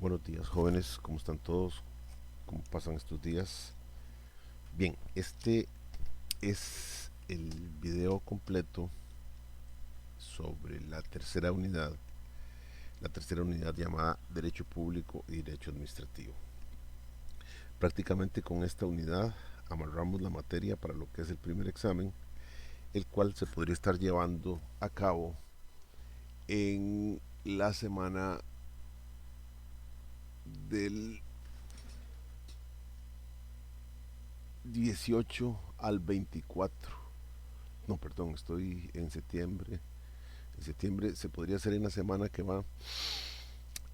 Buenos días, jóvenes, ¿cómo están todos? ¿Cómo pasan estos días? Bien, este es el video completo sobre la tercera unidad llamada Derecho Público y Derecho Administrativo. Prácticamente con esta unidad amarramos la materia para lo que es el primer examen, el cual se podría estar llevando a cabo en la semana del 18 al 24. No, perdón, estoy en septiembre. En septiembre se podría hacer en la semana que va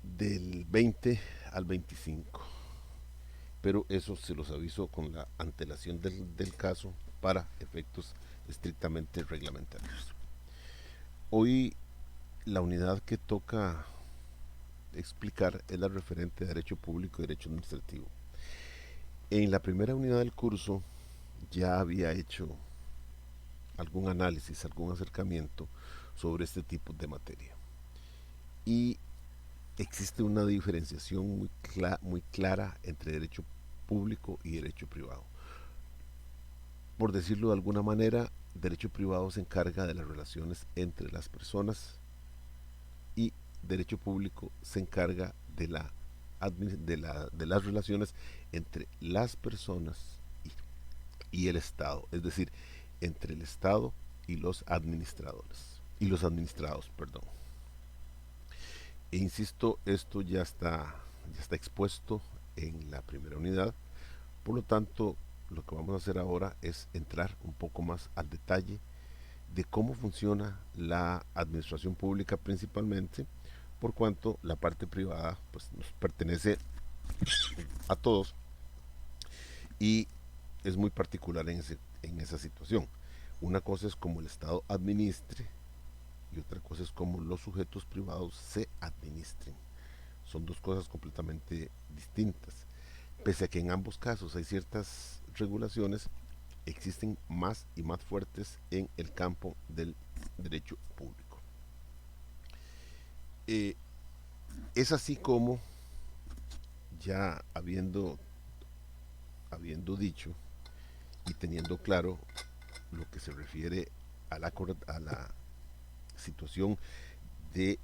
del 20 al 25. Pero eso se los aviso con la antelación del caso para efectos estrictamente reglamentarios. Hoy la unidad que toca explicar es la referente a Derecho Público y Derecho Administrativo. En la primera unidad del curso ya había hecho algún análisis, algún acercamiento sobre este tipo de materia. Y existe una diferenciación muy clara entre derecho público y derecho privado. Por decirlo de alguna manera, derecho privado se encarga de las relaciones entre las personas y derecho público se encarga de las relaciones entre las personas y el Estado, es decir, entre el Estado y los administradores y los administrados, perdón. E insisto, esto ya está expuesto en la primera unidad. Por lo tanto, lo que vamos a hacer ahora es entrar un poco más al detalle de cómo funciona la administración pública principalmente, por cuanto la parte privada pues, nos pertenece a todos y es muy particular en esa situación. Una cosa es cómo el Estado administre y otra cosa es cómo los sujetos privados se administren. Son dos cosas completamente distintas. Pese a que en ambos casos hay ciertas regulaciones, existen más y más fuertes en el campo del derecho público. Eh, es así como, ya habiendo dicho y teniendo claro lo que se refiere a la situación de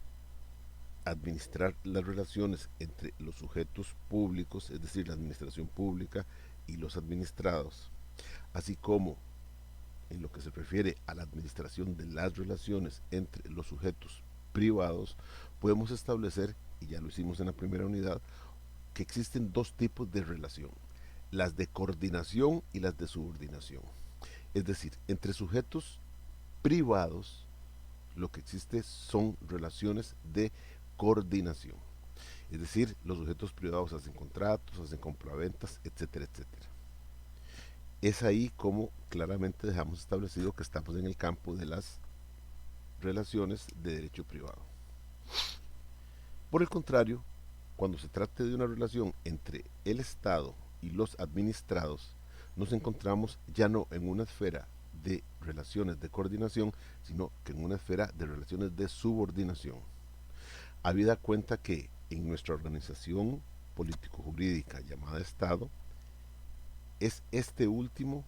administrar las relaciones entre los sujetos públicos, es decir, la administración pública y los administrados, así como en lo que se refiere a la administración de las relaciones entre los sujetos privados, podemos establecer, y ya lo hicimos en la primera unidad, que existen dos tipos de relación, las de coordinación y las de subordinación. Es decir, entre sujetos privados lo que existe son relaciones de coordinación. Es decir, los sujetos privados hacen contratos, hacen compraventas, etcétera, etcétera. Es ahí como claramente dejamos establecido que estamos en el campo de las relaciones de derecho privado. Por el contrario, cuando se trate de una relación entre el Estado y los administrados, nos encontramos ya no en una esfera de relaciones de coordinación, sino que en una esfera de relaciones de subordinación. Habida cuenta que en nuestra organización político-jurídica llamada Estado, es este último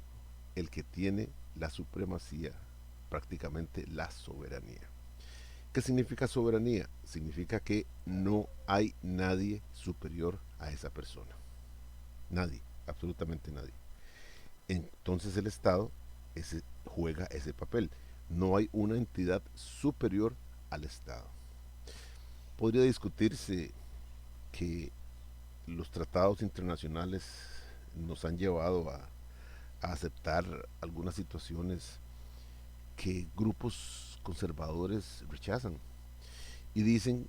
el que tiene la supremacía, prácticamente la soberanía. ¿Qué significa soberanía? Significa que no hay nadie superior a esa persona. Nadie, absolutamente nadie. Entonces el Estado juega ese papel. No hay una entidad superior al Estado. Podría discutirse que los tratados internacionales nos han llevado a aceptar algunas situaciones que grupos conservadores rechazan y dicen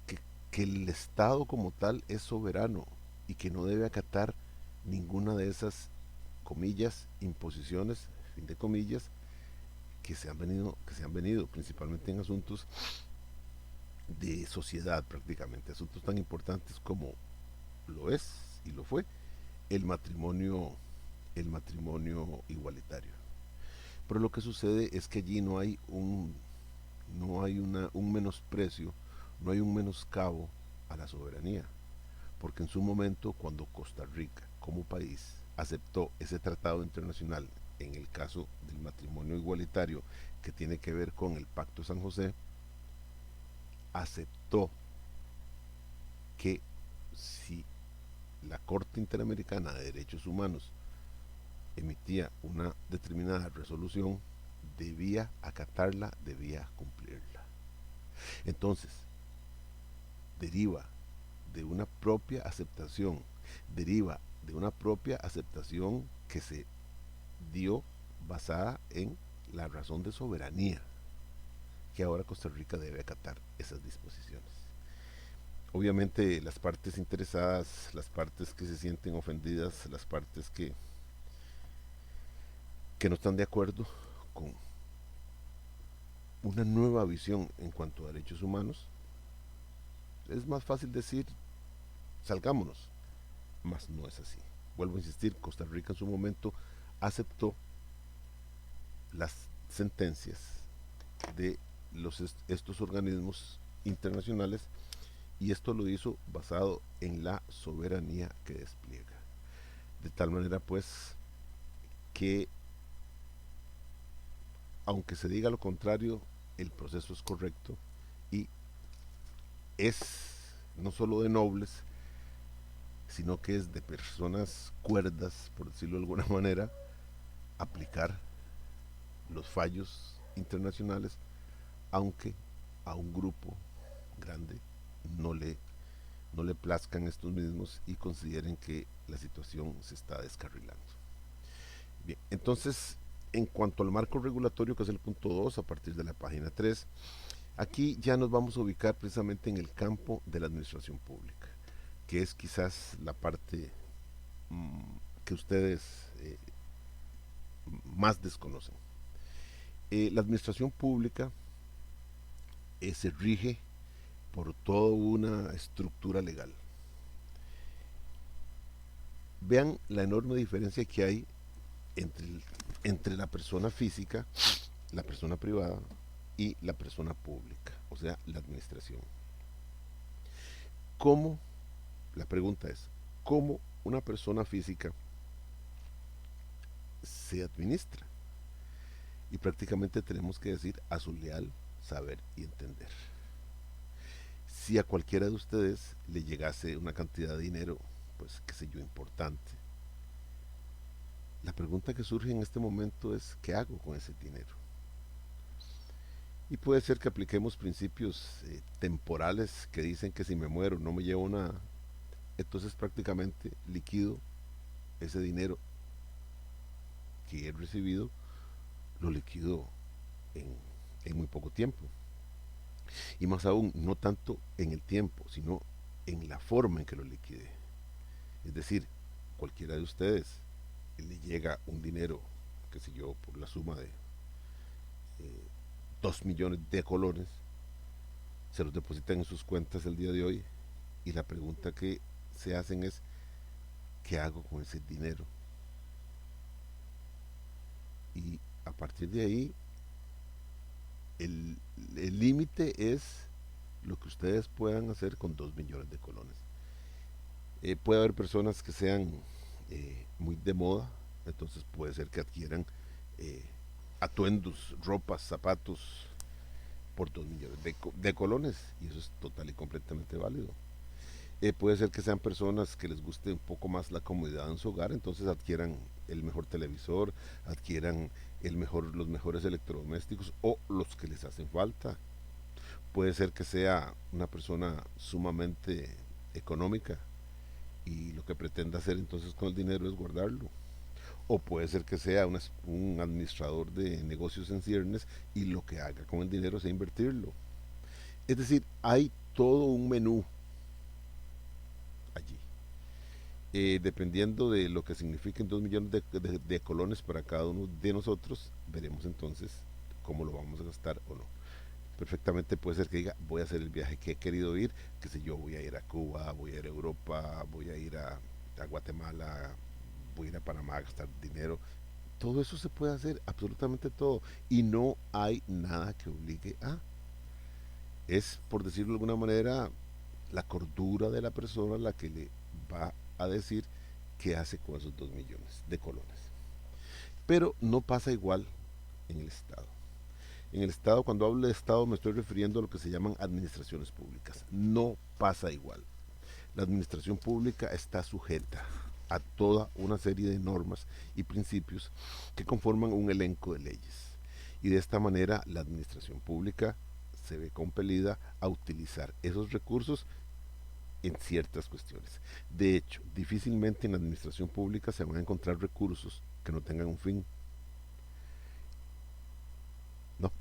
que, que el Estado como tal es soberano y que no debe acatar ninguna de esas comillas imposiciones, fin de comillas, que se han venido principalmente en asuntos de sociedad prácticamente, asuntos tan importantes como lo es y lo fue el matrimonio el matrimonio igualitario. Pero lo que sucede es que allí no hay un menosprecio, no hay un menoscabo a la soberanía. porque en su momento, cuando Costa Rica como país aceptó ese tratado internacional, en el caso del matrimonio igualitario, que tiene que ver con el Pacto San José, aceptó que si la Corte Interamericana de Derechos Humanos emitía una determinada resolución, debía acatarla, debía cumplirla. Entonces, deriva de una propia aceptación, deriva de una propia aceptación que se dio basada en la razón de soberanía, que ahora Costa Rica debe acatar esas disposiciones. Obviamente las partes interesadas, las partes que se sienten ofendidas, las partes que no están de acuerdo con una nueva visión en cuanto a derechos humanos, es más fácil decir salgámonos, mas no es así. Vuelvo a insistir, Costa Rica en su momento aceptó las sentencias de estos organismos internacionales, y esto lo hizo basado en la soberanía que despliega. De tal manera pues que, aunque se diga lo contrario, el proceso es correcto y es no solo de nobles, sino que es de personas cuerdas, por decirlo de alguna manera, aplicar los fallos internacionales, aunque a un grupo grande no le, no le plazcan estos mismos y consideren que la situación se está descarrilando. Bien, entonces, en cuanto al marco regulatorio, que es el punto 2, a partir de la página 3, aquí ya nos vamos a ubicar precisamente en el campo de la administración pública, que es quizás la parte mmm, que ustedes más desconocen. La administración pública se rige por toda una estructura legal. Vean la enorme diferencia que hay entre la persona física, la persona privada y la persona pública, o sea, la administración. ¿Cómo? La pregunta es, ¿cómo una persona física se administra? Y prácticamente tenemos que decir a su leal saber y entender. Si a cualquiera de ustedes le llegase una cantidad de dinero, pues qué sé yo, importante, la pregunta que surge en este momento es, ¿qué hago con ese dinero? Y puede ser que apliquemos principios temporales que dicen que si me muero no me llevo nada, entonces prácticamente liquido ese dinero que he recibido, lo liquido en, en muy poco tiempo. Y más aún, no tanto en el tiempo, sino en la forma en que lo liquide. Es decir, cualquiera de ustedes le llega un dinero, qué sé yo, por la suma de 2 millones de colones, se los depositan en sus cuentas el día de hoy, y la pregunta que se hacen es, ¿qué hago con ese dinero? Y a partir de ahí, el límite es lo que ustedes puedan hacer con 2 millones de colones. Puede haber personas que sean muy de moda, entonces puede ser que adquieran eh, atuendos, ropas, zapatos por 2 millones de colones, y eso es total y completamente válido. Puede ser que sean personas que les guste un poco más la comodidad en su hogar, entonces adquieran el mejor televisor, adquieran los mejores electrodomésticos o los que les hacen falta. Puede ser que sea una persona sumamente económica y lo que pretenda hacer entonces con el dinero es guardarlo. O puede ser que sea un administrador de negocios en ciernes y lo que haga con el dinero sea invertirlo. Es decir, hay todo un menú allí. Dependiendo de lo que signifiquen 2 millones de colones para cada uno de nosotros, veremos entonces cómo lo vamos a gastar o no. Perfectamente puede ser que diga, voy a hacer el viaje que he querido ir, que sé yo, voy a ir a Cuba, voy a ir a Europa, voy a ir a Guatemala, voy a ir a Panamá a gastar dinero. Todo eso se puede hacer, absolutamente todo, y no hay nada que obligue a. Es, por decirlo de alguna manera, la cordura de la persona la que le va a decir qué hace con esos 2 millones de colones. Pero no pasa igual en el Estado. En el Estado, cuando hablo de Estado, me estoy refiriendo a lo que se llaman administraciones públicas. No pasa igual. La administración pública está sujeta a toda una serie de normas y principios que conforman un elenco de leyes. Y de esta manera la administración pública se ve compelida a utilizar esos recursos en ciertas cuestiones. De hecho, difícilmente en la administración pública se van a encontrar recursos que no tengan un fin. No,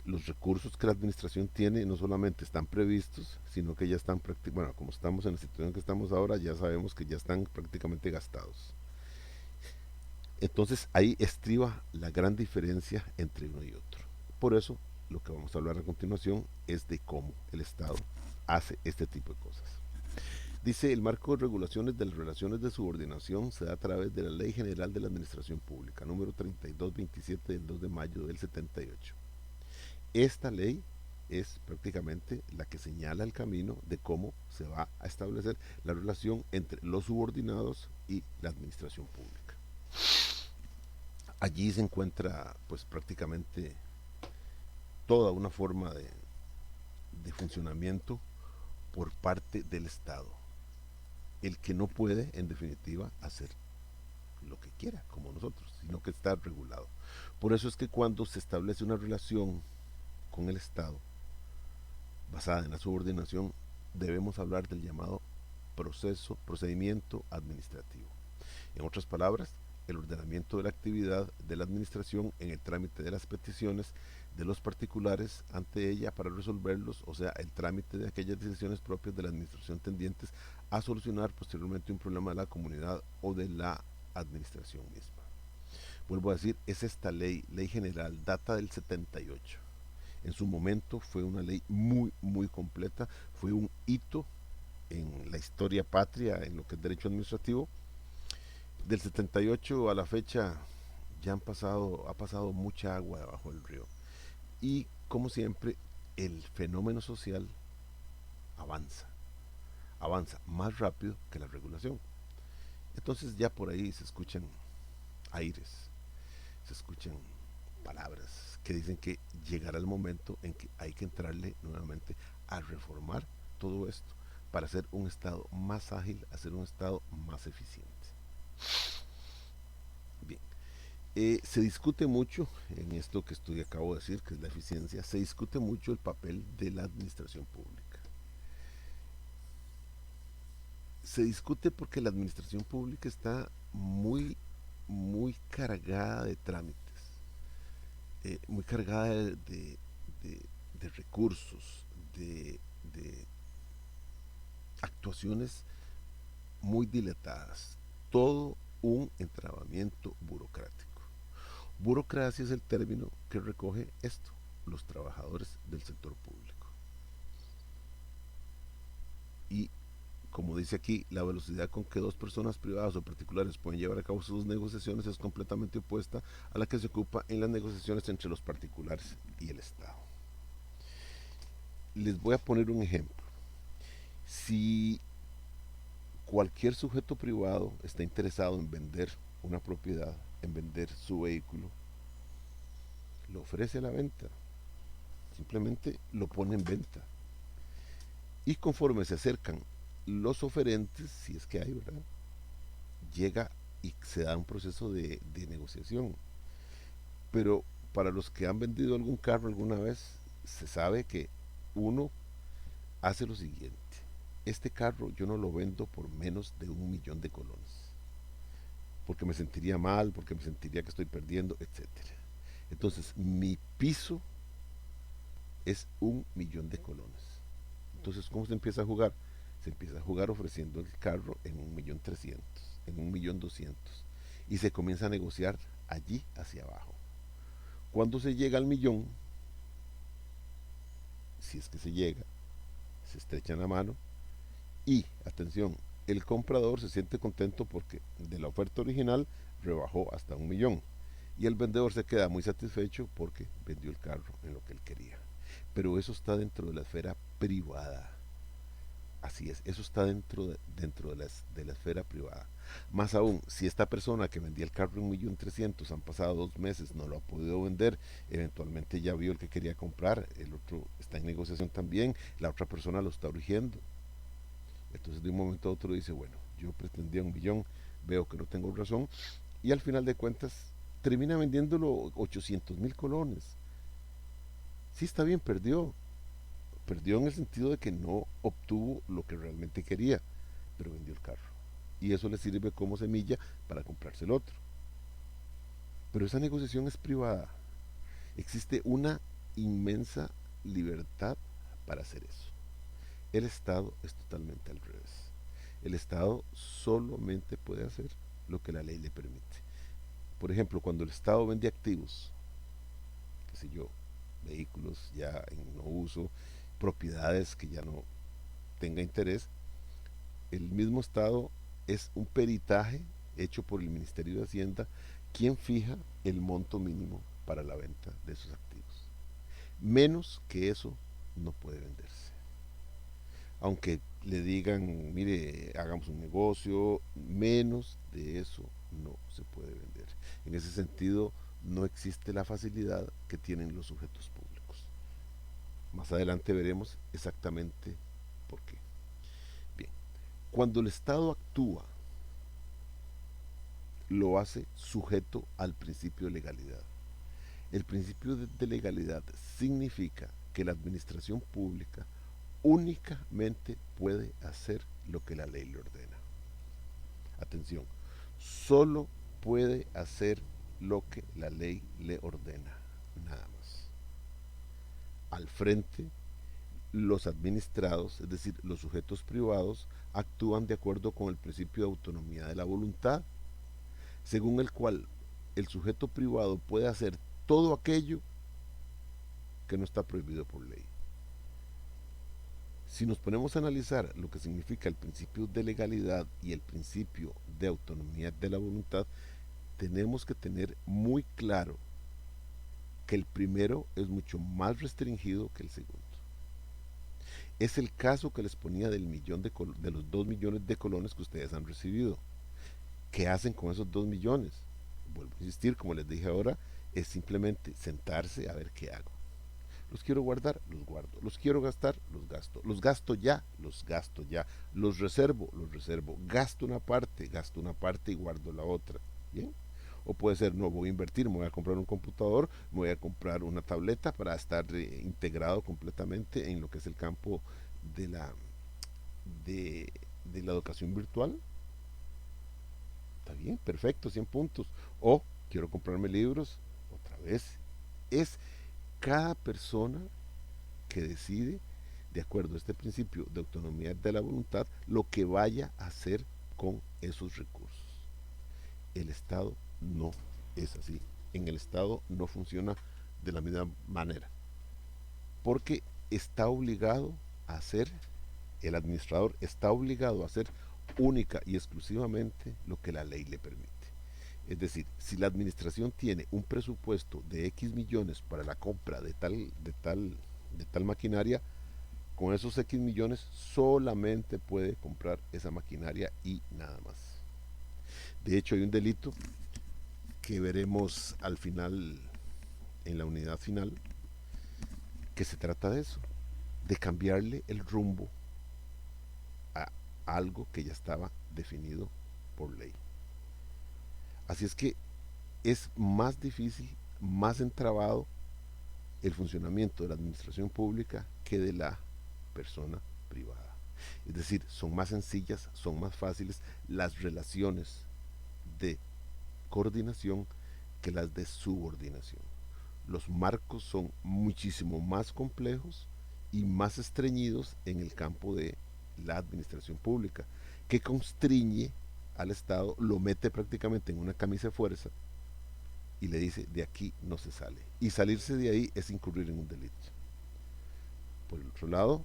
los recursos que la administración tiene no solamente están previstos, sino que ya están prácticamente, bueno, como estamos en la situación que estamos ahora, ya sabemos que ya están prácticamente gastados. Entonces ahí estriba la gran diferencia entre uno y otro. Por eso lo que vamos a hablar a continuación es de cómo el Estado hace este tipo de cosas. Dice, el marco de regulaciones de las relaciones de subordinación se da a través de la Ley General de la Administración Pública, número 3227 del 2 de mayo del 78. Esta ley es prácticamente la que señala el camino de cómo se va a establecer la relación entre los subordinados y la administración pública. Allí se encuentra pues prácticamente toda una forma de funcionamiento por parte del Estado, el que no puede en definitiva hacer lo que quiera como nosotros, sino que está regulado. Por eso es que cuando se establece una relación con el Estado basada en la subordinación, debemos hablar del llamado procedimiento administrativo. En otras palabras, el ordenamiento de la actividad de la administración en el trámite de las peticiones de los particulares ante ella para resolverlos, o sea, el trámite de aquellas decisiones propias de la administración tendientes a solucionar posteriormente un problema de la comunidad o de la administración misma. Vuelvo a decir, es esta ley general, data del 78. En su momento fue una ley muy, muy completa, fue un hito en la historia patria, en lo que es derecho administrativo. Del 78 a la fecha ya ha pasado mucha agua debajo del río. Y como siempre, el fenómeno social avanza, avanza más rápido que la regulación. Entonces ya por ahí se escuchan aires, se escuchan palabras que dicen que llegará el momento en que hay que entrarle nuevamente a reformar todo esto para hacer un Estado más ágil, hacer un Estado más eficiente. Bien, se discute mucho en esto que acabo de decir, que es la eficiencia, se discute mucho el papel de la administración pública. Se discute porque la administración pública está muy, muy cargada de trámites, muy cargada de recursos, de actuaciones muy dilatadas, todo un entrabamiento burocrático. Burocracia es el término que recoge esto, los trabajadores del sector público. Y como dice aquí, la velocidad con que dos personas privadas o particulares pueden llevar a cabo sus negociaciones es completamente opuesta a la que se ocupa en las negociaciones entre los particulares y el Estado. Les voy a poner un ejemplo. Si cualquier sujeto privado está interesado en vender una propiedad, en vender su vehículo, lo ofrece a la venta, simplemente lo pone en venta. Y conforme se acercan los oferentes, si es que hay, ¿verdad? Llega y se da un proceso de negociación. Pero para los que han vendido algún carro alguna vez, se sabe que uno hace lo siguiente. Este carro yo no lo vendo por menos de 1 millón de colones. Porque me sentiría mal, porque me sentiría que estoy perdiendo, etcétera. Entonces, mi piso es 1 millón de colones. Entonces, ¿cómo se empieza a jugar? Se empieza a jugar ofreciendo el carro en 1.300.000, en 1.200.000. Y se comienza a negociar allí hacia abajo. Cuando se llega al millón, si es que se llega, se estrechan la mano y, atención, el comprador se siente contento porque de la oferta original rebajó hasta 1 millón y el vendedor se queda muy satisfecho porque vendió el carro en lo que él quería. Pero eso está dentro de la esfera privada. Así es, eso está dentro de la esfera privada. Más aún, si esta persona que vendía el carro en 1.300.000, han pasado 2 meses, no lo ha podido vender, eventualmente ya vio el que quería comprar, el otro está en negociación también, la otra persona lo está urgiendo. Entonces de un momento a otro dice, bueno, yo pretendía 1.000.000, veo que no tengo razón, y al final de cuentas termina vendiéndolo 800.000 colones. Sí, está bien, perdió en el sentido de que no obtuvo lo que realmente quería, pero vendió el carro. Y eso le sirve como semilla para comprarse el otro. Pero esa negociación es privada. Existe una inmensa libertad para hacer eso. El Estado es totalmente al revés. El Estado solamente puede hacer lo que la ley le permite. Por ejemplo, cuando el Estado vende activos, qué sé yo, vehículos ya en no uso, propiedades que ya no tenga interés, el mismo Estado es un peritaje hecho por el Ministerio de Hacienda quien fija el monto mínimo para la venta de esos activos. Menos que eso no puede venderse. Aunque le digan, mire, hagamos un negocio, menos de eso no se puede vender. En ese sentido, no existe la facilidad que tienen los sujetos públicos. Más adelante veremos exactamente por qué. Bien, cuando el Estado actúa, lo hace sujeto al principio de legalidad. El principio de legalidad significa que la administración pública únicamente puede hacer lo que la ley le ordena. Atención, solo puede hacer lo que la ley le ordena, nada más. Al frente, los administrados, es decir, los sujetos privados, actúan de acuerdo con el principio de autonomía de la voluntad, según el cual el sujeto privado puede hacer todo aquello que no está prohibido por ley. Si nos ponemos a analizar lo que significa el principio de legalidad y el principio de autonomía de la voluntad, tenemos que tener muy claro que el primero es mucho más restringido que el segundo. Es el caso que les ponía de los 2 millones de colones que ustedes han recibido. ¿Qué hacen con esos 2 millones? Vuelvo a insistir, como les dije ahora, es simplemente sentarse a ver qué hago. Los quiero guardar, los guardo. Los quiero gastar, los gasto. Los gasto ya, los gasto ya. Los reservo, los reservo. Gasto una parte y guardo la otra. ¿Bien? O puede ser, no, voy a invertir, me voy a comprar un computador, me voy a comprar una tableta para estar integrado completamente en lo que es el campo de la, de la educación virtual. Está bien, perfecto, 100 puntos. O quiero comprarme libros, otra vez. Es cada persona que decide, de acuerdo a este principio de autonomía de la voluntad, lo que vaya a hacer con esos recursos. El Estado no es así. En el Estado no funciona de la misma manera, porque está obligado a hacer, el administrador está obligado a hacer única y exclusivamente lo que la ley le permite. Es decir, si la administración tiene un presupuesto de X millones para la compra de tal maquinaria, con esos X millones solamente puede comprar esa maquinaria y nada más. De hecho, hay un delito que veremos al final, en la unidad final, que se trata de eso, de cambiarle el rumbo a algo que ya estaba definido por ley. Así es que es más difícil, más entrabado el funcionamiento de la administración pública que de la persona privada. Es decir, son más sencillas, son más fáciles las relaciones de coordinación que las de subordinación. Los marcos son muchísimo más complejos y más estreñidos en el campo de la administración pública, que constriñe al Estado, lo mete prácticamente en una camisa de fuerza y le dice, de aquí no se sale. Y salirse de ahí es incurrir en un delito. Por el otro lado,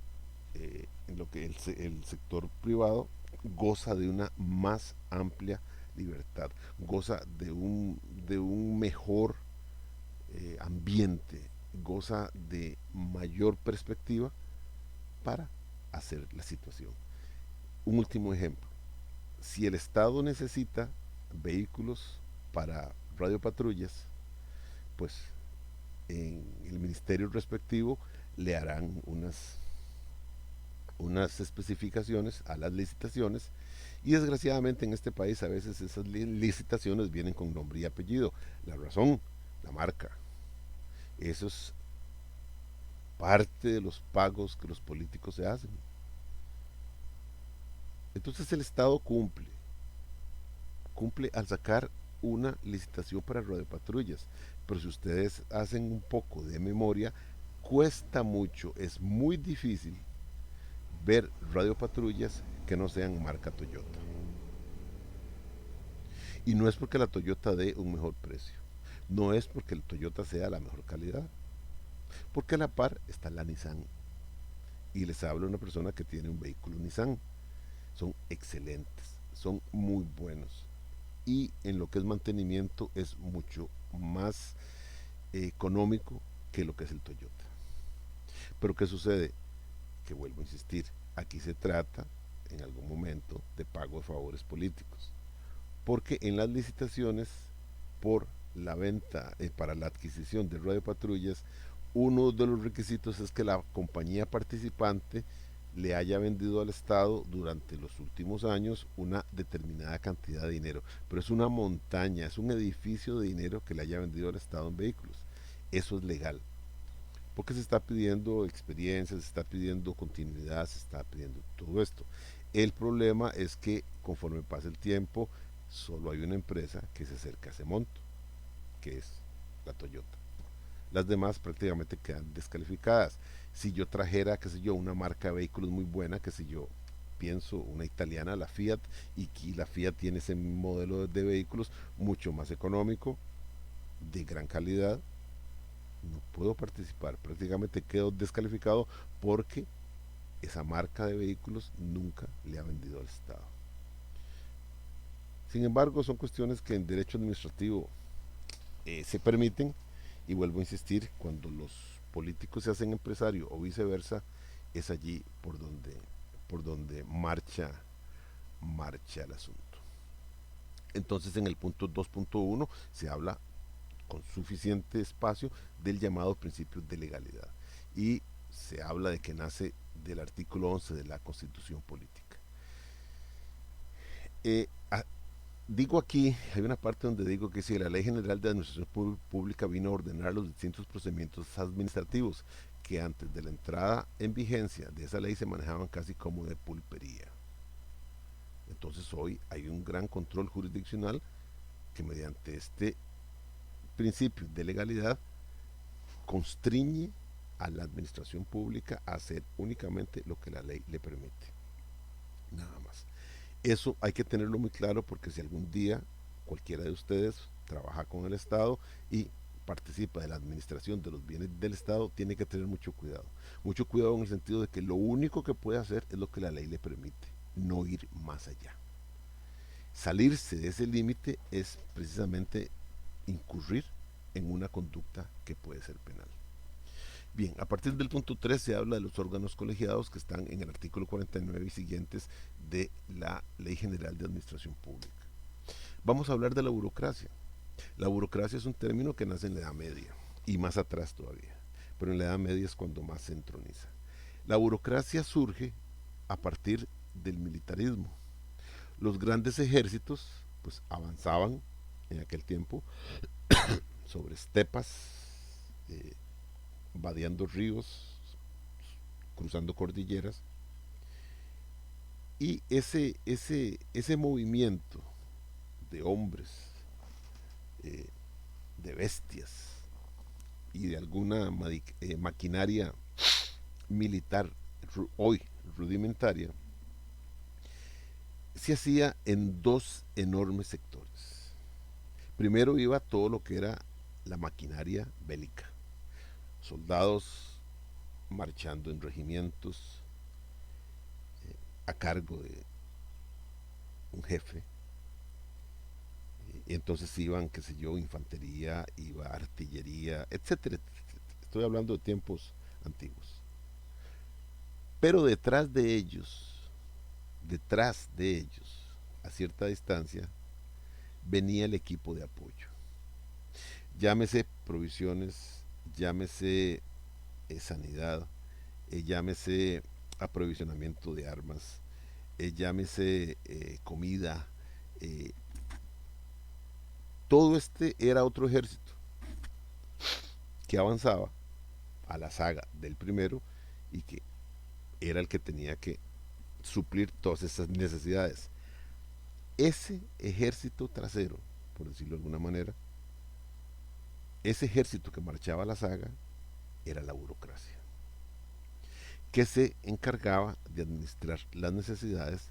en lo que el sector privado goza de una más amplia libertad, goza de un mejor ambiente, goza de mayor perspectiva para hacer la situación. Un último ejemplo. Si el Estado necesita vehículos para radiopatrullas, pues en el ministerio respectivo le harán unas especificaciones a las licitaciones y desgraciadamente en este país a veces esas licitaciones vienen con nombre y apellido. La razón, la marca. Eso es parte de los pagos que los políticos se hacen. Entonces el Estado cumple al sacar una licitación para radiopatrullas. Pero si ustedes hacen un poco de memoria, cuesta mucho, es muy difícil ver radiopatrullas que no sean marca Toyota. Y no es porque la Toyota dé un mejor precio, no es porque el Toyota sea la mejor calidad, porque a la par está la Nissan. Y les habla una persona que tiene un vehículo Nissan. Son excelentes, son muy buenos. Y en lo que es mantenimiento es mucho más económico que lo que es el Toyota. Pero ¿qué sucede? Que vuelvo a insistir, aquí se trata en algún momento de pago de favores políticos. Porque en las licitaciones por la venta, para la adquisición de radiopatrullas, uno de los requisitos es que la compañía participante le haya vendido al Estado durante los últimos años una determinada cantidad de dinero. Pero es una montaña, es un edificio de dinero que le haya vendido al Estado en vehículos. Eso es legal. Porque se está pidiendo experiencia, se está pidiendo continuidad, se está pidiendo todo esto. El problema es que conforme pasa el tiempo, solo hay una empresa que se acerca a ese monto, que es la Toyota. Las demás prácticamente quedan descalificadas. Si yo trajera, qué sé yo, una marca de vehículos muy buena, qué sé yo, pienso una italiana, la Fiat, y que la Fiat tiene ese modelo de vehículos mucho más económico, de gran calidad, no puedo participar, prácticamente quedo descalificado porque esa marca de vehículos nunca le ha vendido al Estado. Sin embargo, son cuestiones que en derecho administrativo se permiten y vuelvo a insistir, cuando los políticos se hacen empresarios o viceversa, es allí por donde marcha el asunto. Entonces en el punto 2.1 se habla con suficiente espacio del llamado principio de legalidad y se habla de que nace del artículo 11 de la Constitución Política. Eh, a, Digo aquí, hay una parte donde digo que si la Ley General de Administración Pública vino a ordenar los distintos procedimientos administrativos que antes de la entrada en vigencia de esa ley se manejaban casi como de pulpería. Entonces hoy hay un gran control jurisdiccional que mediante este principio de legalidad constriñe a la administración pública a hacer únicamente lo que la ley le permite. Nada más. Eso hay que tenerlo muy claro porque si algún día cualquiera de ustedes trabaja con el Estado y participa de la administración de los bienes del Estado, tiene que tener mucho cuidado. Mucho cuidado en el sentido de que lo único que puede hacer es lo que la ley le permite, no ir más allá. Salirse de ese límite es precisamente incurrir en una conducta que puede ser penal. Bien, a partir del punto 3 se habla de los órganos colegiados que están en el artículo 49 y siguientes de la Ley General de Administración Pública. Vamos a hablar de la burocracia. La burocracia es un término que nace en la Edad Media y más atrás todavía, pero en la Edad Media es cuando más se entroniza. La burocracia surge a partir del militarismo. Los grandes ejércitos pues avanzaban en aquel tiempo sobre estepas, eh, vadeando ríos, cruzando cordilleras, y ese movimiento de hombres, eh, de bestias y de alguna maquinaria militar hoy rudimentaria, se hacía en dos enormes sectores. Primero iba todo lo que era la maquinaria bélica, soldados marchando en regimientos a cargo de un jefe. Y entonces iban, qué sé yo, infantería, iba artillería, etcétera, etcétera. Estoy hablando de tiempos antiguos. Pero detrás de ellos, detrás de ellos, a cierta distancia, venía el equipo de apoyo. Llámese provisiones, llámese sanidad, llámese aprovisionamiento de armas, llámese comida, eh, todo este era otro ejército que avanzaba a la saga del primero y que era el que tenía que suplir todas esas necesidades. Ese ejército trasero, por decirlo de alguna manera, ese ejército que marchaba a la saga era la burocracia, que se encargaba de administrar las necesidades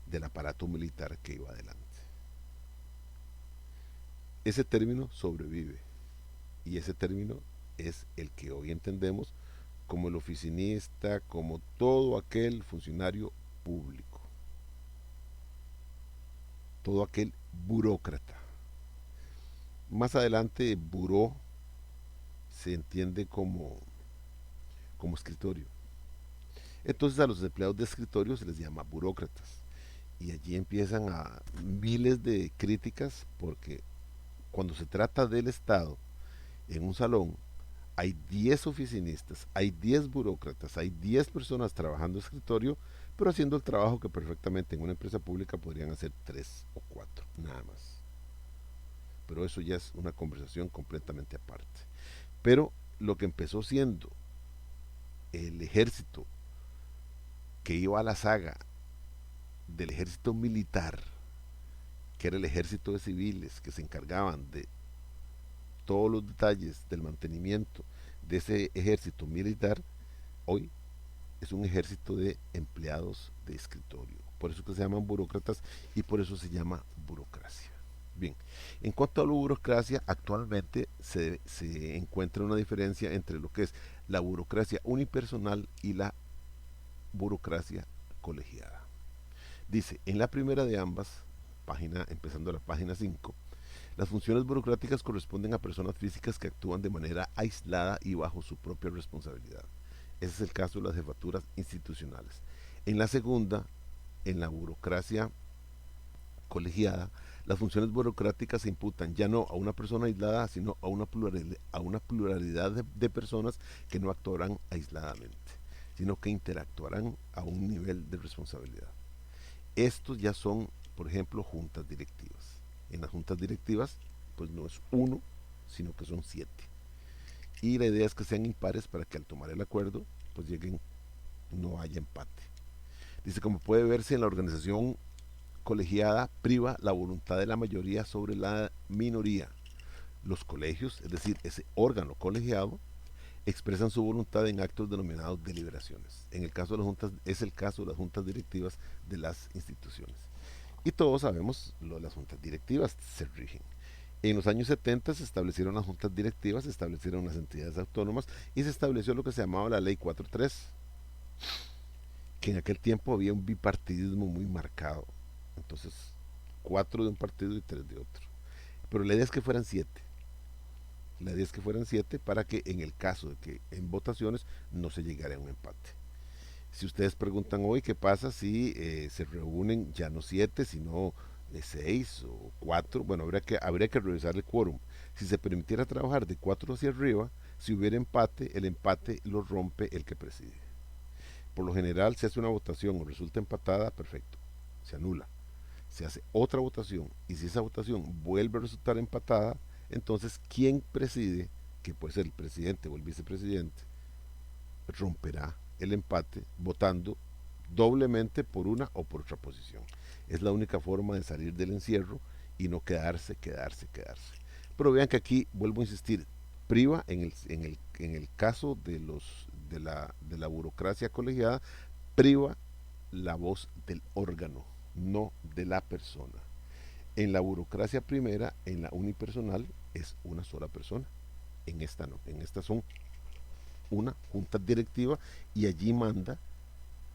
del aparato militar que iba adelante. Ese término sobrevive y ese término es el que hoy entendemos como el oficinista, como todo aquel funcionario público, todo aquel burócrata. Más adelante, buró se entiende como escritorio. Entonces a los empleados de escritorio se les llama burócratas. Y allí empiezan a miles de críticas porque cuando se trata del Estado en un salón hay 10 oficinistas, hay 10 burócratas, hay 10 personas trabajando en escritorio, pero haciendo el trabajo que perfectamente en una empresa pública podrían hacer 3 o 4, nada más. Pero eso ya es una conversación completamente aparte. Pero lo que empezó siendo el ejército que iba a la saga del ejército militar, que era el ejército de civiles que se encargaban de todos los detalles del mantenimiento de ese ejército militar, hoy es un ejército de empleados de escritorio. Por eso que se llaman burócratas y por eso se llama burocracia. Bien, en cuanto a la burocracia, actualmente se encuentra una diferencia entre lo que es la burocracia unipersonal y la burocracia colegiada. Dice, en la primera de ambas, página, empezando la página 5, las funciones burocráticas corresponden a personas físicas que actúan de manera aislada y bajo su propia responsabilidad. Ese es el caso de las jefaturas institucionales. En la segunda, en la burocracia colegiada, las funciones burocráticas se imputan ya no a una persona aislada, sino a una pluralidad de personas que no actuarán aisladamente, sino que interactuarán a un nivel de responsabilidad. Estos ya son, por ejemplo, juntas directivas. En las juntas directivas, pues no es uno, sino que son 7. Y la idea es que sean impares para que al tomar el acuerdo, pues lleguen, no haya empate. Dice, como puede verse en la organización colegiada, priva la voluntad de la mayoría sobre la minoría. Los colegios, es decir, ese órgano colegiado, expresan su voluntad en actos denominados deliberaciones. En el caso de las juntas, es el caso de las juntas directivas de las instituciones. Y todos sabemos, lo de las juntas directivas se rigen. En los años 70 se establecieron las juntas directivas, se establecieron las entidades autónomas y se estableció lo que se llamaba la Ley 43, que en aquel tiempo había un bipartidismo muy marcado. Entonces, 4 de un partido y 3 de otro. Pero la idea es que fueran 7. La idea es que fueran 7 para que en el caso de que en votaciones no se llegara a un empate. Si ustedes preguntan hoy qué pasa si se reúnen ya no 7, sino 6 o 4, bueno, habría que revisar el quórum. Si se permitiera trabajar de 4 hacia arriba, si hubiera empate, el empate lo rompe el que preside. Por lo general, se hace una votación o resulta empatada, perfecto, se anula. Se hace otra votación y si esa votación vuelve a resultar empatada, entonces quien preside, que puede ser el presidente o el vicepresidente, romperá el empate votando doblemente por una o por otra posición. Es la única forma de salir del encierro y no quedarse. Pero vean que aquí, vuelvo a insistir, priva en el caso de la burocracia colegiada, priva la voz del órgano, no de la persona. En la burocracia primera, en la unipersonal, es una sola persona. En esta no, en esta son una junta directiva y allí manda,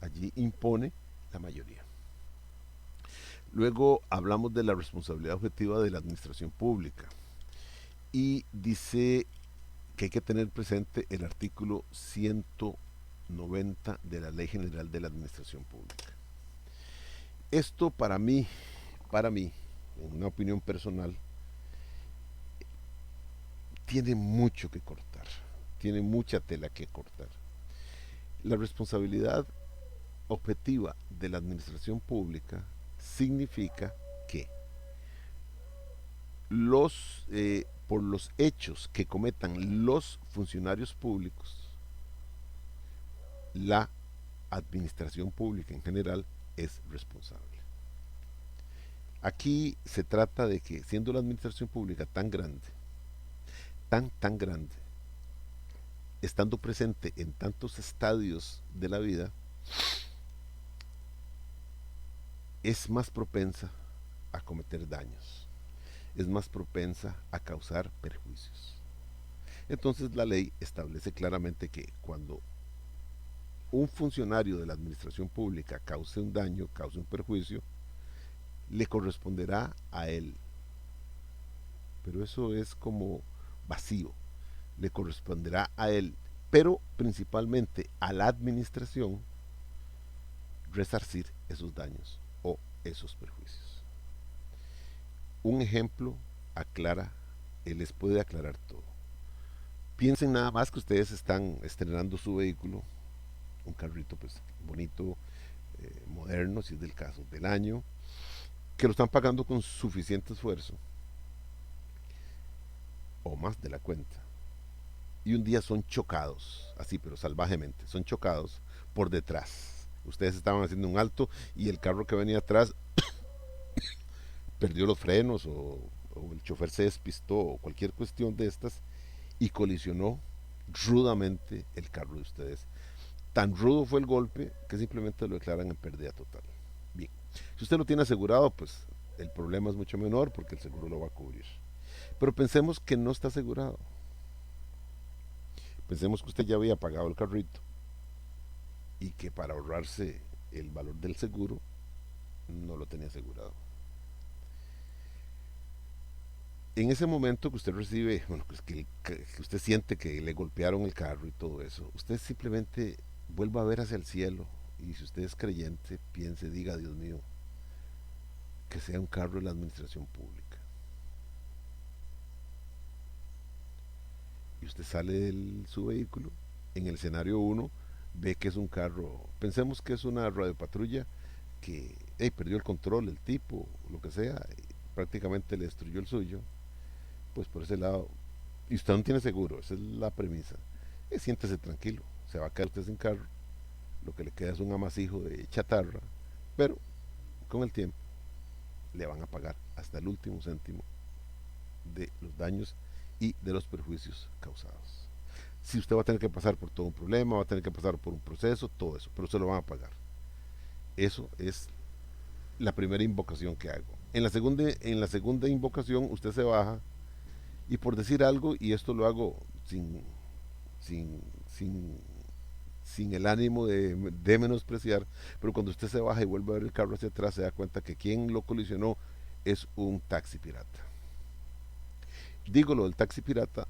allí impone la mayoría. Luego hablamos de la responsabilidad objetiva de la administración pública y dice que hay que tener presente el artículo 190 de la Ley General de la Administración Pública. Esto para mí, en una opinión personal, tiene mucho que cortar, tiene mucha tela que cortar. La responsabilidad objetiva de la administración pública significa que por los hechos que cometan los funcionarios públicos, la administración pública en general es responsable. Aquí se trata de que, siendo la administración pública tan grande, tan grande, estando presente en tantos estadios de la vida, es más propensa a cometer daños, es más propensa a causar perjuicios. Entonces la ley establece claramente que cuando un funcionario de la administración pública cause un daño, cause un perjuicio, le corresponderá a él. Pero eso es como vacío. Le corresponderá a él, pero principalmente a la administración, resarcir esos daños o esos perjuicios. Un ejemplo aclara, él les puede aclarar todo. Piensen nada más que ustedes están estrenando su vehículo, un carrito pues bonito, moderno, si es del caso, del año, que lo están pagando con suficiente esfuerzo, o más de la cuenta, y un día son chocados, así pero salvajemente, son chocados por detrás. Ustedes estaban haciendo un alto y el carro que venía atrás perdió los frenos o el chofer se despistó o cualquier cuestión de estas y colisionó rudamente el carro de ustedes. Tan rudo fue el golpe que simplemente lo declaran en pérdida total. Bien, si usted lo tiene asegurado, pues el problema es mucho menor porque el seguro lo va a cubrir. Pero pensemos que no está asegurado. Pensemos que usted ya había pagado el carrito y que para ahorrarse el valor del seguro no lo tenía asegurado. En ese momento que usted recibe, bueno, pues que usted siente que le golpearon el carro y todo eso, usted simplemente vuelva a ver hacia el cielo y si usted es creyente, piense, diga, Dios mío, que sea un carro de la administración pública. Y usted sale de su vehículo, en el escenario uno ve que es un carro, pensemos que es una radiopatrulla que perdió el control, el tipo, lo que sea, prácticamente le destruyó el suyo, pues por ese lado, y usted no tiene seguro, esa es la premisa, siéntese tranquilo, se va a quedar usted sin carro, lo que le queda es un amasijo de chatarra, pero con el tiempo le van a pagar hasta el último céntimo de los daños y de los perjuicios causados. Si usted va a tener que pasar por todo un problema, va a tener que pasar por un proceso, todo eso, pero se lo van a pagar. Eso es la primera invocación que hago. En la segunda invocación usted se baja y por decir algo, y esto lo hago sin, sin, sin el ánimo de menospreciar, pero cuando usted se baja y vuelve a ver el carro hacia atrás se da cuenta que quien lo colisionó es un taxi pirata. Digo lo del taxi pirata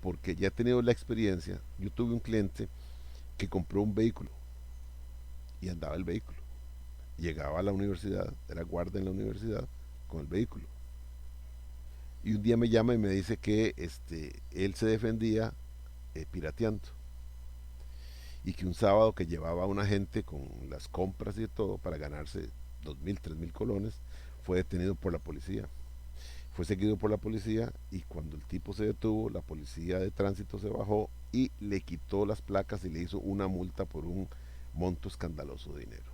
porque ya he tenido la experiencia. Yo tuve un cliente que compró un vehículo y andaba el vehículo. Llegaba a la universidad, era guardia en la universidad con el vehículo. Y un día me llama y me dice que él se defendía pirateando. Y que un sábado que llevaba a una gente con las compras y todo para ganarse 2.000, 3.000 colones, fue detenido por la policía. Fue seguido por la policía y cuando el tipo se detuvo, la policía de tránsito se bajó y le quitó las placas y le hizo una multa por un monto escandaloso de dinero.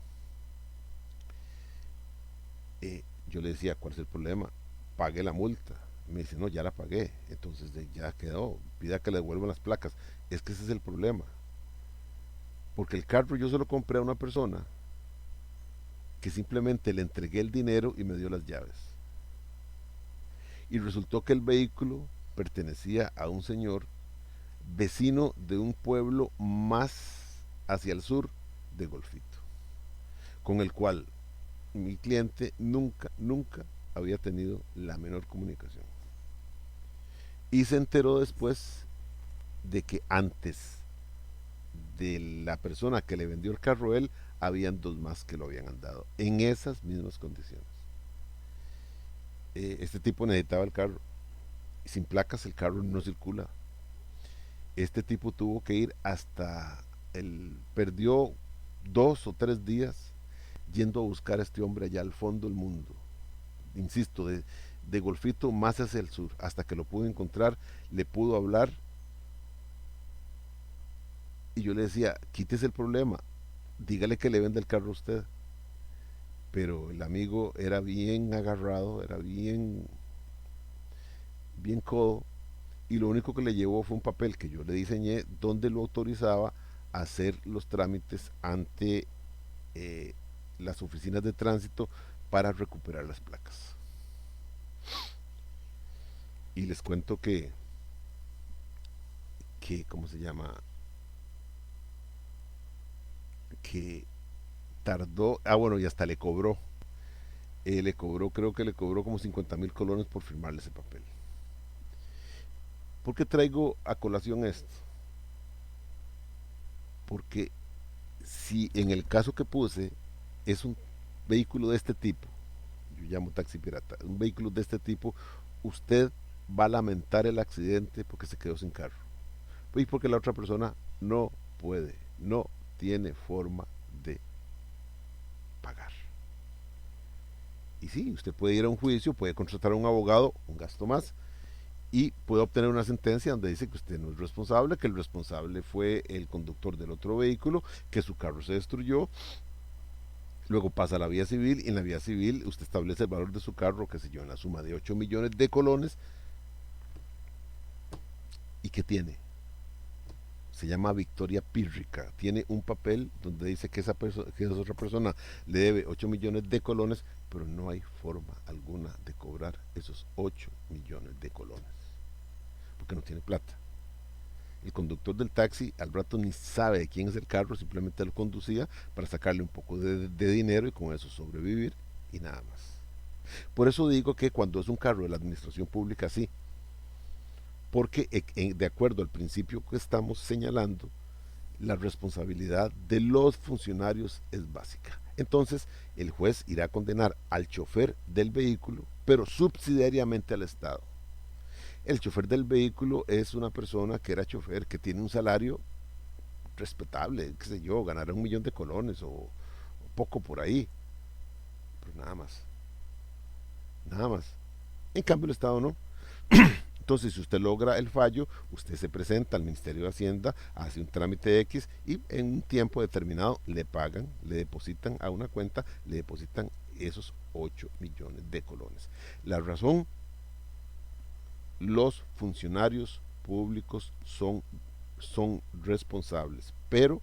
Yo le decía, ¿cuál es el problema? Pague la multa. Me dice, no, ya la pagué. Entonces ya quedó, pida que le devuelvan las placas. Es que ese es el problema. Porque el carro yo se lo compré a una persona que simplemente le entregué el dinero y me dio las llaves. Y resultó que el vehículo pertenecía a un señor vecino de un pueblo más hacia el sur de Golfito, con el cual mi cliente nunca había tenido la menor comunicación. Y se enteró después de que antes de la persona que le vendió el carro a él, habían dos más que lo habían andado en esas mismas condiciones. Este tipo necesitaba el carro. Sin placas el carro no circula. Este tipo tuvo que ir hasta perdió 2 o 3 días yendo a buscar a este hombre allá al fondo del mundo. Insisto, de Golfito más hacia el sur, hasta que lo pudo encontrar, le pudo hablar y yo le decía, quítese el problema, dígale que le venda el carro a usted. Pero el amigo era bien agarrado, era bien codo, y lo único que le llevó fue un papel que yo le diseñé donde lo autorizaba a hacer los trámites ante eh, las oficinas de tránsito para recuperar las placas. Y les cuento ¿cómo se llama? Que tardó, bueno, y hasta le cobró. Creo que le cobró como 50.000 colones por firmarle ese papel. ¿Por qué traigo a colación esto? Porque si en el caso que puse es un vehículo de este tipo, yo llamo taxi pirata, un vehículo de este tipo, usted va a lamentar el accidente porque se quedó sin carro. Y porque la otra persona no puede, no tiene forma de pagar. Y sí, usted puede ir a un juicio, puede contratar a un abogado, un gasto más, y puede obtener una sentencia donde dice que usted no es responsable, que el responsable fue el conductor del otro vehículo, que su carro se destruyó. Luego pasa a la vía civil y en la vía civil usted establece el valor de su carro, qué sé yo, en la suma de 8 millones de colones. ¿Y qué tiene? Se llama victoria pírrica. Tiene un papel donde dice que que esa otra persona le debe 8 millones de colones, pero no hay forma alguna de cobrar esos 8 millones de colones, porque no tiene plata. El conductor del taxi al rato ni sabe de quién es el carro, simplemente lo conducía para sacarle un poco de dinero y con eso sobrevivir y nada más. Por eso digo que cuando es un carro de la administración pública, sí, porque de acuerdo al principio que estamos señalando, la responsabilidad de los funcionarios es básica. Entonces, el juez irá a condenar al chofer del vehículo, pero subsidiariamente al Estado. El chofer del vehículo es una persona que era chofer, que tiene un salario respetable, qué sé yo, ganará 1 millón de colones o poco por ahí, pero nada más, nada más. En cambio, el Estado no. Entonces, si usted logra el fallo, usted se presenta al Ministerio de Hacienda, hace un trámite X y en un tiempo determinado le pagan, le depositan a una cuenta, le depositan esos 8 millones de colones. La razón, los funcionarios públicos son responsables, pero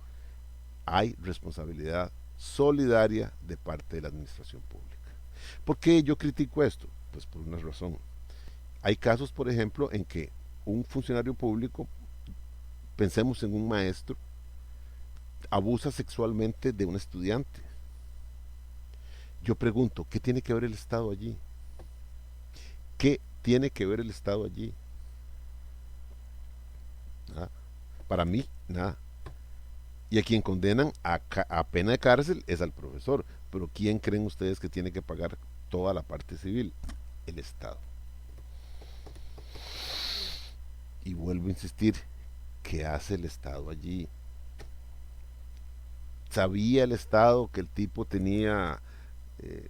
hay responsabilidad solidaria de parte de la administración pública. ¿Por qué yo critico esto? Pues por una razón. Hay casos, por ejemplo, en que un funcionario público, pensemos en un maestro, abusa sexualmente de un estudiante. Yo pregunto, ¿qué tiene que ver el Estado allí? ¿Qué tiene que ver el Estado allí? Nada. Para mí, nada. Y a quien condenan a pena de cárcel es al profesor. Pero ¿quién creen ustedes que tiene que pagar toda la parte civil? El Estado. Y vuelvo a insistir, ¿qué hace el Estado allí? ¿Sabía el Estado que el tipo tenía eh,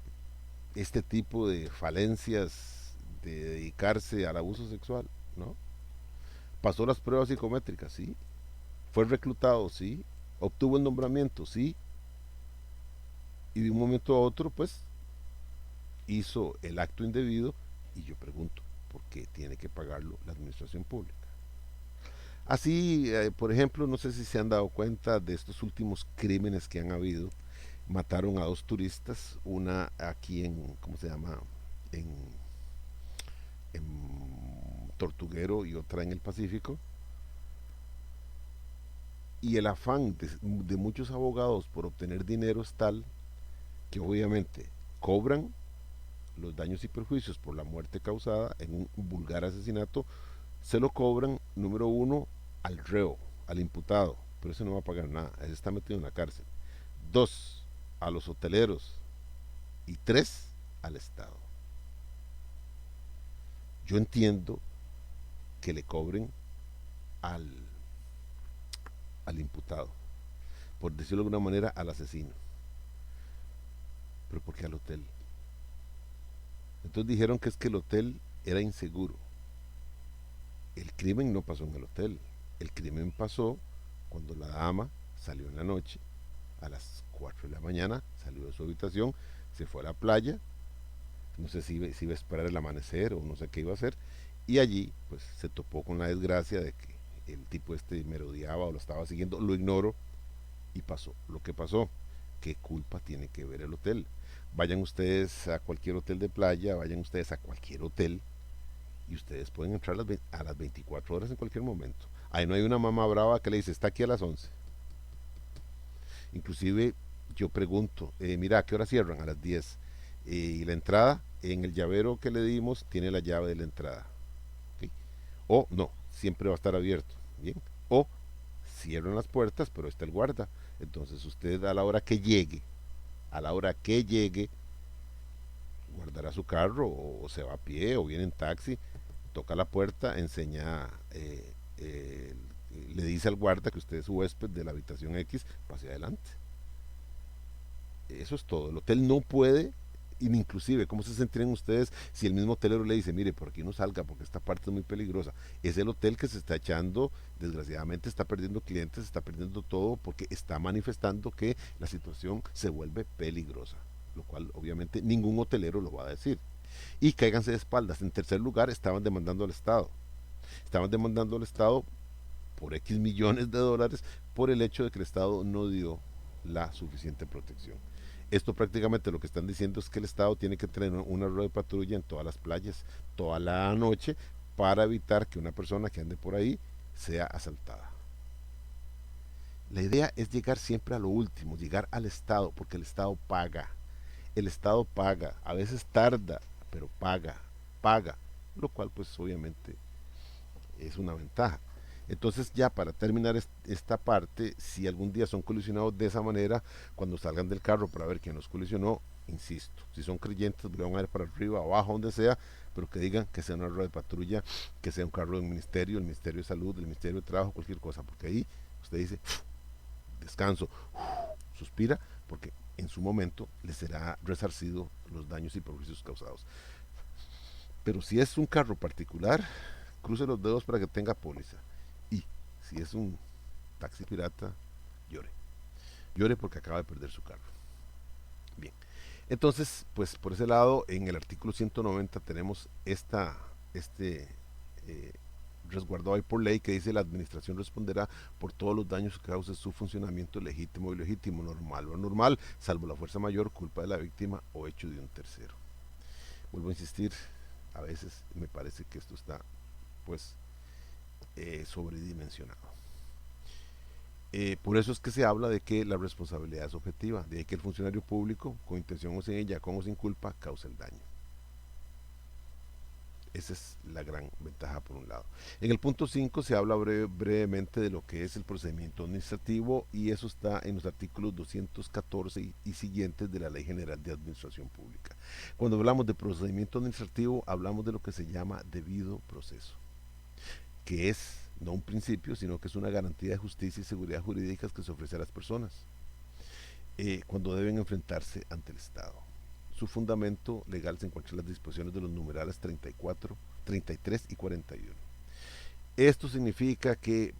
este tipo de falencias de dedicarse al abuso sexual? ¿No? ¿Pasó las pruebas psicométricas? Sí. ¿Fue reclutado? Sí. ¿Obtuvo el nombramiento? Sí. Y de un momento a otro, pues, hizo el acto indebido y yo pregunto, ¿por qué tiene que pagarlo la administración pública? Así, por ejemplo, no sé si se han dado cuenta de estos últimos crímenes que han habido. Mataron a 2 turistas, una aquí en, ¿cómo se llama? En, en Tortuguero y otra en el Pacífico. Y el afán de muchos abogados por obtener dinero es tal que obviamente cobran los daños y perjuicios por la muerte causada en un vulgar asesinato, se lo cobran, número uno, al reo, al imputado, pero ese no va a pagar nada, ese está metido en la cárcel. Dos, a los hoteleros y 3 al Estado. Yo entiendo que le cobren al, al imputado, por decirlo de alguna manera, al asesino, pero ¿por qué al hotel? Entonces dijeron que es que el hotel era inseguro. El crimen no pasó en el hotel, el crimen pasó cuando la dama salió en la noche, a las 4 de la mañana, salió de su habitación, se fue a la playa, no sé si iba a esperar el amanecer o no sé qué iba a hacer, y allí pues se topó con la desgracia de que el tipo este merodeaba o lo estaba siguiendo, lo ignoró y pasó lo que pasó. ¿Qué culpa tiene que ver el hotel? Vayan ustedes a cualquier hotel de playa, vayan ustedes a cualquier hotel y ustedes pueden entrar a las 24 horas en cualquier momento. Ahí no hay una mamá brava que le dice, está aquí a las 11. Inclusive yo pregunto, mira, ¿a qué hora cierran? A las 10. Y la entrada, en el llavero que le dimos, tiene la llave de la entrada. ¿Ok? O no, siempre va a estar abierto. Bien. O cierran las puertas, pero está el guarda. Entonces usted a la hora que llegue, a la hora que llegue, guardará su carro o se va a pie o viene en taxi, toca la puerta, enseña, le dice al guarda que usted es huésped de la habitación X, pase adelante. Eso es todo. El hotel no puede, inclusive, ¿cómo se sentirían ustedes si el mismo hotelero le dice, mire, por aquí no salga porque esta parte es muy peligrosa? Es el hotel que se está echando, desgraciadamente está perdiendo clientes, está perdiendo todo porque está manifestando que la situación se vuelve peligrosa, lo cual obviamente ningún hotelero lo va a decir. Y cáiganse de espaldas. En tercer lugar, estaban demandando al Estado. Estaban demandando al Estado por X millones de dólares por el hecho de que el Estado no dio la suficiente protección. Esto prácticamente lo que están diciendo es que el Estado tiene que tener una rueda de patrulla en todas las playas, toda la noche, para evitar que una persona que ande por ahí sea asaltada. La idea es llegar siempre a lo último, llegar al Estado, porque el Estado paga. El Estado paga, a veces tarda, pero paga, paga, lo cual pues obviamente es una ventaja. Entonces ya para terminar esta parte, si algún día son colisionados de esa manera, cuando salgan del carro para ver quién los colisionó, insisto, si son creyentes, lo van a ver para arriba, abajo, donde sea, pero que digan que sea una rueda de patrulla, que sea un carro del ministerio, el Ministerio de Salud, el Ministerio de Trabajo, cualquier cosa, porque ahí usted dice, descanso, suspira, porque en su momento le será resarcido los daños y perjuicios causados. Pero si es un carro particular, cruce los dedos para que tenga póliza. Y si es un taxi pirata, llore. Llore porque acaba de perder su carro. Bien. Entonces, pues por ese lado, en el artículo 190 tenemos este eh, resguardado ahí por ley que dice la administración responderá por todos los daños que cause su funcionamiento legítimo y ilegítimo, normal o anormal, salvo la fuerza mayor, culpa de la víctima o hecho de un tercero. Vuelvo a insistir, a veces me parece que esto está pues sobredimensionado. Por eso es que se habla de que la responsabilidad es objetiva, de que el funcionario público, con intención o sin ella, con o sin culpa, causa el daño. Esa es la gran ventaja por un lado. En el punto 5 se habla brevemente de lo que es el procedimiento administrativo y eso está en los artículos 214 y siguientes de la Ley General de Administración Pública. Cuando hablamos de procedimiento administrativo hablamos de lo que se llama debido proceso, que es no un principio, sino que es una garantía de justicia y seguridad jurídicas que se ofrece a las personas cuando deben enfrentarse ante el Estado. Su fundamento legal se encuentra en las disposiciones de los numerales 34, 33 y 41. Esto significa que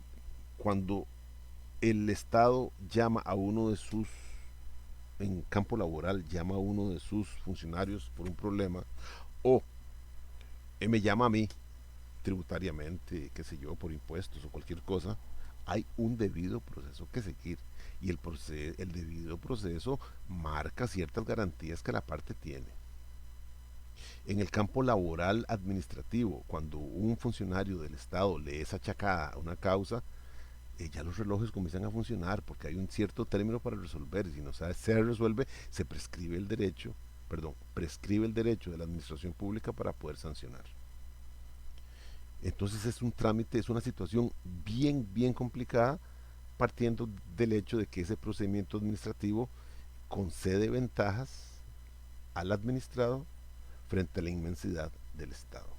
cuando el Estado llama a uno de sus, en campo laboral, llama a uno de sus funcionarios por un problema, o me llama a mí tributariamente, qué sé yo, por impuestos o cualquier cosa, hay un debido proceso que seguir. Y el debido proceso marca ciertas garantías que la parte tiene. En el campo laboral administrativo, cuando un funcionario del Estado le es achacada una causa, ya los relojes comienzan a funcionar porque hay un cierto término para resolver. Y si no se resuelve, se prescribe el derecho, perdón, prescribe el derecho de la administración pública para poder sancionar. Entonces es un trámite, es una situación bien complicada, partiendo del hecho de que ese procedimiento administrativo concede ventajas al administrado frente a la inmensidad del Estado.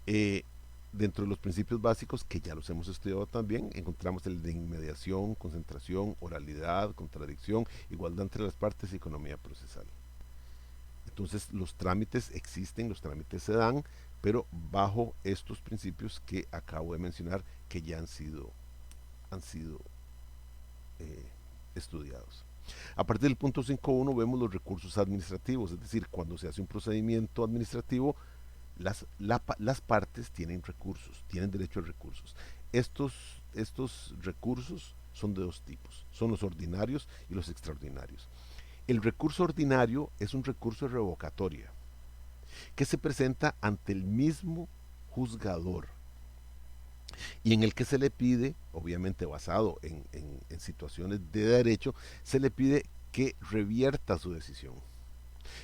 Eh, Dentro de los principios básicos, que ya los hemos estudiado también, encontramos el de inmediación, concentración, oralidad, contradicción, igualdad entre las partes y economía procesal. Entonces los trámites existen, los trámites se dan, pero bajo estos principios que acabo de mencionar, que ya han sido eh, estudiados. A partir del punto 5.1 vemos los recursos administrativos, es decir, cuando se hace un procedimiento administrativo, las partes tienen recursos, tienen derecho a recursos. Estos recursos son de dos tipos, son los ordinarios y los extraordinarios. El recurso ordinario es un recurso de revocatoria que se presenta ante el mismo juzgador y en el que se le pide, obviamente basado en situaciones de derecho, se le pide que revierta su decisión.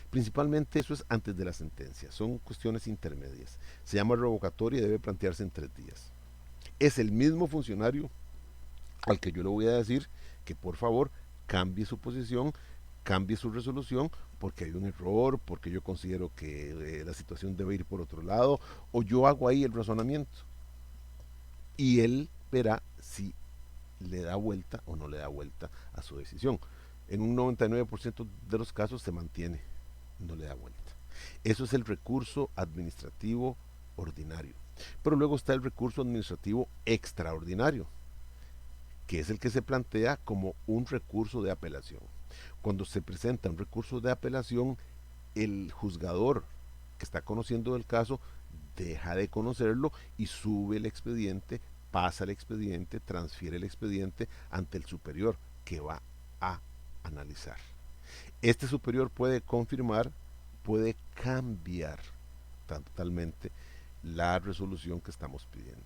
Principalmente eso es antes de la sentencia, son cuestiones intermedias. Se llama revocatoria y debe plantearse en 3 días. Es el mismo funcionario al que yo le voy a decir que por favor cambie su posición, cambie su resolución, porque hay un error, porque yo considero que la situación debe ir por otro lado, o yo hago ahí el razonamiento. Y él verá si le da vuelta o no le da vuelta a su decisión. En un 99% de los casos se mantiene, no le da vuelta. Eso es el recurso administrativo ordinario. Pero luego está el recurso administrativo extraordinario, que es el que se plantea como un recurso de apelación. Cuando se presenta un recurso de apelación, el juzgador que está conociendo el caso deja de conocerlo y sube el expediente, pasa el expediente, transfiere el expediente ante el superior que va a analizar. Este superior puede confirmar, puede cambiar totalmente la resolución que estamos pidiendo.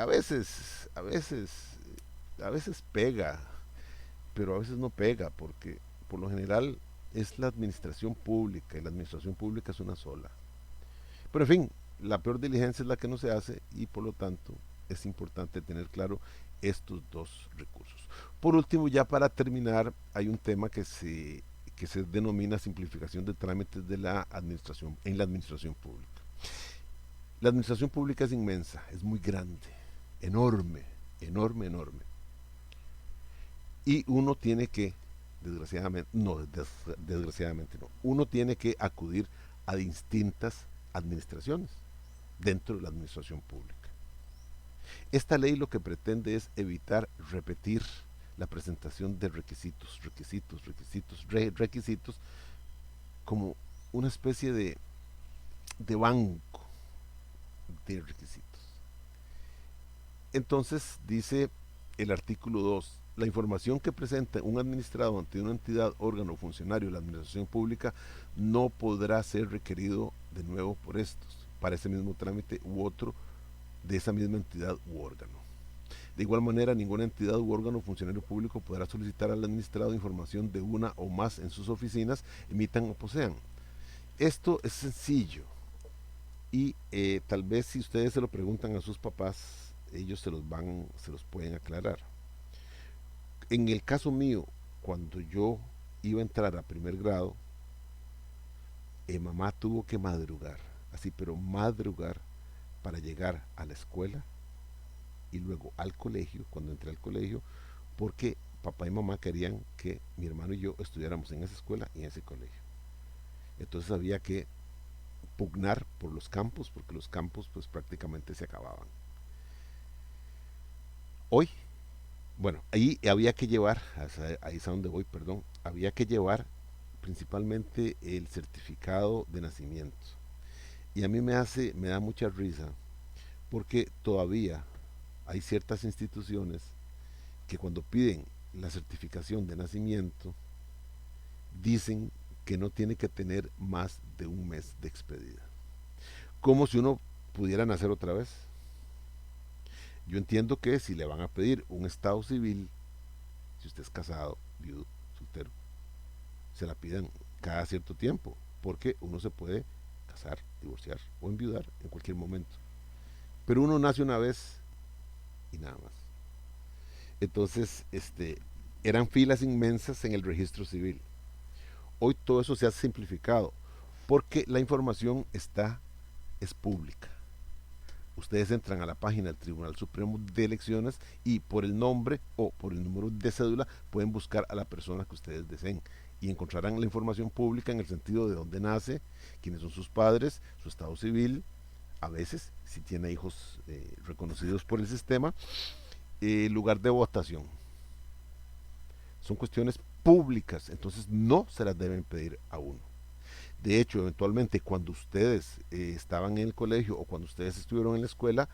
A veces pega, pero a veces no pega, porque por lo general es la administración pública y la administración pública es una sola. Pero en fin, la peor diligencia es la que no se hace y por lo tanto es importante tener claro estos dos recursos. Por último, ya para terminar, hay un tema que se denomina simplificación de trámites de la administración, en la administración pública. La administración pública es inmensa, es muy grande, enorme, enorme, enorme. Y uno tiene que, desgraciadamente no, uno tiene que acudir a distintas administraciones dentro de la administración pública. Esta ley lo que pretende es evitar repetir la presentación de requisitos, como una especie de banco de requisitos. Entonces dice el artículo 2, la información que presenta un administrado ante una entidad, órgano o funcionario de la administración pública no podrá ser requerido de nuevo por estos, para ese mismo trámite u otro de esa misma entidad u órgano. De igual manera, ninguna entidad u órgano o funcionario público podrá solicitar al administrado información de una o más en sus oficinas, emitan o posean. Esto es sencillo y tal vez si ustedes se lo preguntan a sus papás, ellos se los pueden aclarar. En el caso mío, cuando yo iba a entrar a primer grado, mamá tuvo que madrugar, así, pero madrugar para llegar a la escuela y luego al colegio, cuando entré al colegio, porque papá y mamá querían que mi hermano y yo estudiáramos en esa escuela y en ese colegio. Entonces había que pugnar por los campos, porque los campos pues prácticamente se acababan. Hoy, bueno, ahí había que llevar, ahí es a donde voy, perdón, había que llevar principalmente el certificado de nacimiento. Y a mí me da mucha risa, porque todavía hay ciertas instituciones que cuando piden la certificación de nacimiento, dicen que no tiene que tener más de un mes de expedida. Como si uno pudiera nacer otra vez. Yo entiendo que si le van a pedir un estado civil, si usted es casado, viudo, soltero, se la pidan cada cierto tiempo, porque uno se puede casar, divorciar o enviudar en cualquier momento. Pero uno nace una vez y nada más. Entonces, Eran filas inmensas en el registro civil. Hoy todo eso se ha simplificado porque la información es pública. Ustedes entran a la página del Tribunal Supremo de Elecciones y por el nombre o por el número de cédula pueden buscar a la persona que ustedes deseen y encontrarán la información pública en el sentido de dónde nace, quiénes son sus padres, su estado civil, a veces si tiene hijos reconocidos por el sistema, lugar de votación. Son cuestiones públicas, entonces no se las deben pedir a uno. De hecho, eventualmente cuando ustedes estaban en el colegio o cuando ustedes estuvieron en la escuela,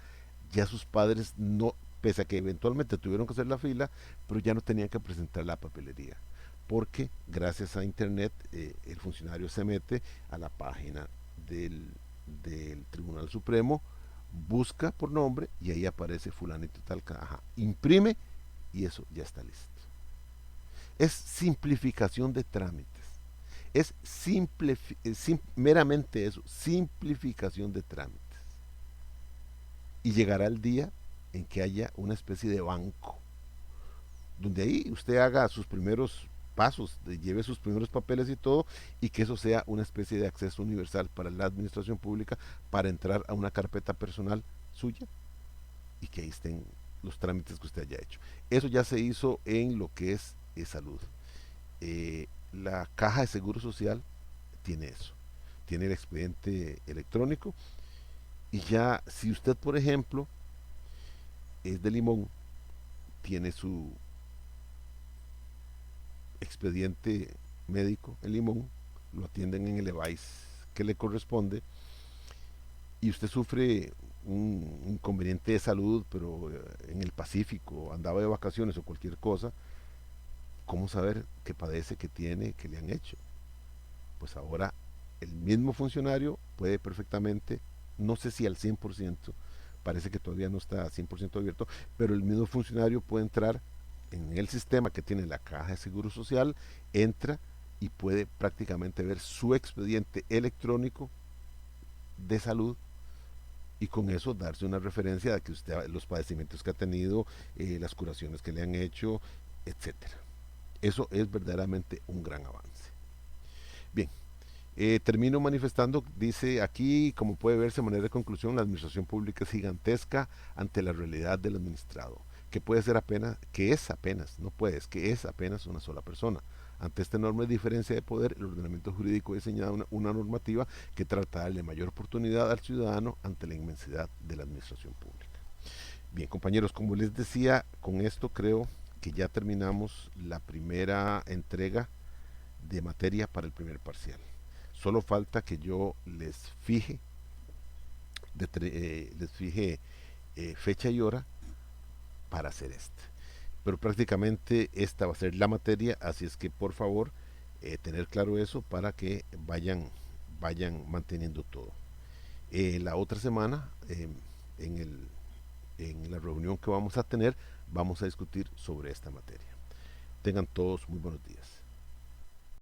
ya sus padres no, pese a que eventualmente tuvieron que hacer la fila, pero ya no tenían que presentar la papelería. Porque gracias a internet el funcionario se mete a la página del Tribunal Supremo, busca por nombre y ahí aparece fulanito tal, ajá, imprime y eso ya está listo. Es simplificación de trámites. Es meramente eso, simplificación de trámites. Y llegará el día en que haya una especie de banco, donde ahí usted haga sus primeros pasos, lleve sus primeros papeles y todo, y que eso sea una especie de acceso universal para la administración pública para entrar a una carpeta personal suya y que ahí estén los trámites que usted haya hecho. Eso ya se hizo en lo que es salud. La caja de seguro social tiene eso, tiene el expediente electrónico y ya si usted por ejemplo es de Limón, tiene su expediente médico en Limón, lo atienden en el EVAIS que le corresponde y usted sufre un inconveniente de salud, pero en el Pacífico, andaba de vacaciones o cualquier cosa, ¿cómo saber qué padece, qué tiene, qué le han hecho? Pues ahora el mismo funcionario puede perfectamente, no sé si al 100%, parece que todavía no está 100% abierto, pero el mismo funcionario puede entrar en el sistema que tiene la caja de seguro social, entra y puede prácticamente ver su expediente electrónico de salud y con eso darse una referencia de que usted los padecimientos que ha tenido, las curaciones que le han hecho, etcétera. Eso es verdaderamente un gran avance. Bien, termino manifestando, dice aquí, como puede verse, de manera de conclusión, la administración pública es gigantesca ante la realidad del administrado, que puede ser apenas, que es apenas, no puede, es que es apenas una sola persona. Ante esta enorme diferencia de poder, el ordenamiento jurídico ha diseñado una normativa que trata de darle mayor oportunidad al ciudadano ante la inmensidad de la administración pública. Bien, compañeros, como les decía, con esto creo que ya terminamos la primera entrega de materia para el primer parcial. Solo falta que yo les fije fecha y hora para hacer este. Pero prácticamente esta va a ser la materia, así es que por favor tener claro eso para que vayan manteniendo todo. La otra semana, en, el, en la reunión que vamos a tener, vamos a discutir sobre esta materia. Tengan todos muy buenos días.